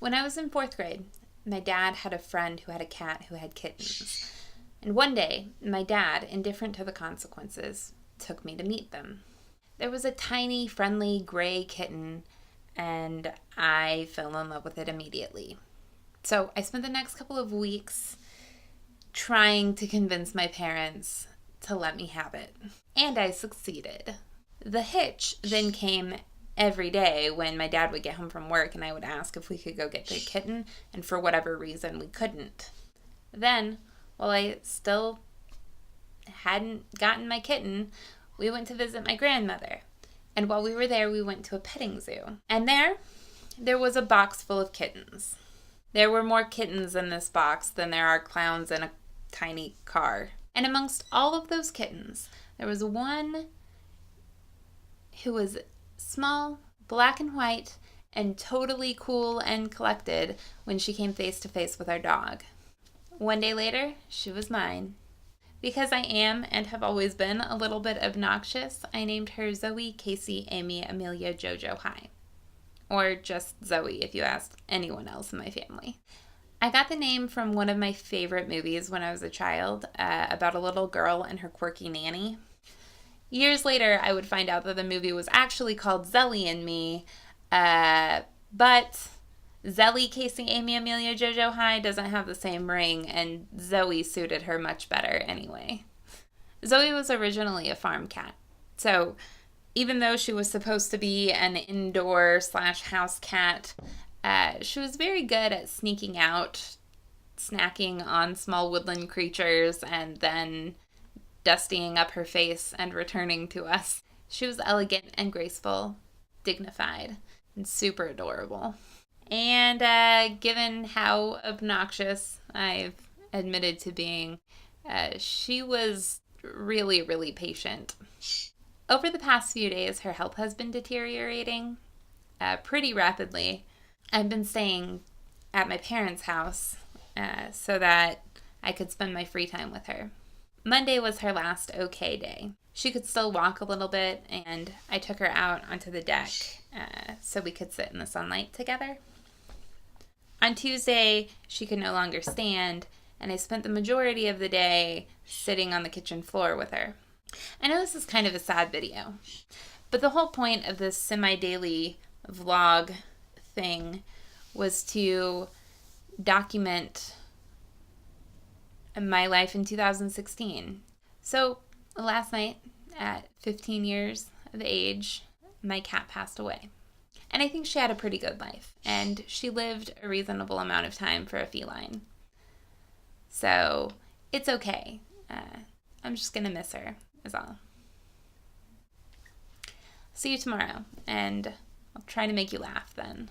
When I was in 4th grade, my dad had a friend who had a cat who had kittens. And one day, my dad, indifferent to the consequences, took me to meet them. There was a tiny, friendly, gray kitten, and I fell in love with it immediately. So I spent the next couple of weeks trying to convince my parents to let me have it. And I succeeded. The hitch then came every day when my dad would get home from work and I would ask if we could go get the kitten, and for whatever reason we couldn't. Then, while I still hadn't gotten my kitten, we went to visit my grandmother. And while we were there, we went to a petting zoo. And there was a box full of kittens. There were more kittens in this box than there are clowns in a tiny car. And amongst all of those kittens, there was one who was small, black and white, and totally cool and collected when she came face to face with our dog. One day later, she was mine. Because I am and have always been a little bit obnoxious, I named her Zoey, Casey, Amy, Amelia, Jojo, Hi. Or just Zoey if you asked anyone else in my family. I got the name from one of my favorite movies when I was a child, about a little girl and her quirky nanny. Years later, I would find out that the movie was actually called Zelly and Me, but Zelly, Casey, Amy, Amelia, Jojo, Hi doesn't have the same ring, and Zoey suited her much better anyway. Zoey was originally a farm cat, so even though she was supposed to be an indoor/house cat, she was very good at sneaking out, snacking on small woodland creatures, and then dustying up her face and returning to us. She was elegant and graceful, dignified, and super adorable. And given how obnoxious I've admitted to being, she was really, really patient. Over the past few days, her health has been deteriorating pretty rapidly. I've been staying at my parents' house so that I could spend my free time with her. Monday was her last okay day. She could still walk a little bit, and I took her out onto the deck so we could sit in the sunlight together. On Tuesday, she could no longer stand, and I spent the majority of the day sitting on the kitchen floor with her. I know this is kind of a sad video, but the whole point of this semi-daily vlog thing was to document my life in 2016. So last night, at 15 years of age, my cat passed away. And I think she had a pretty good life, and she lived a reasonable amount of time for a feline. So it's okay. I'm just going to miss her, is all. See you tomorrow, and I'll try to make you laugh then.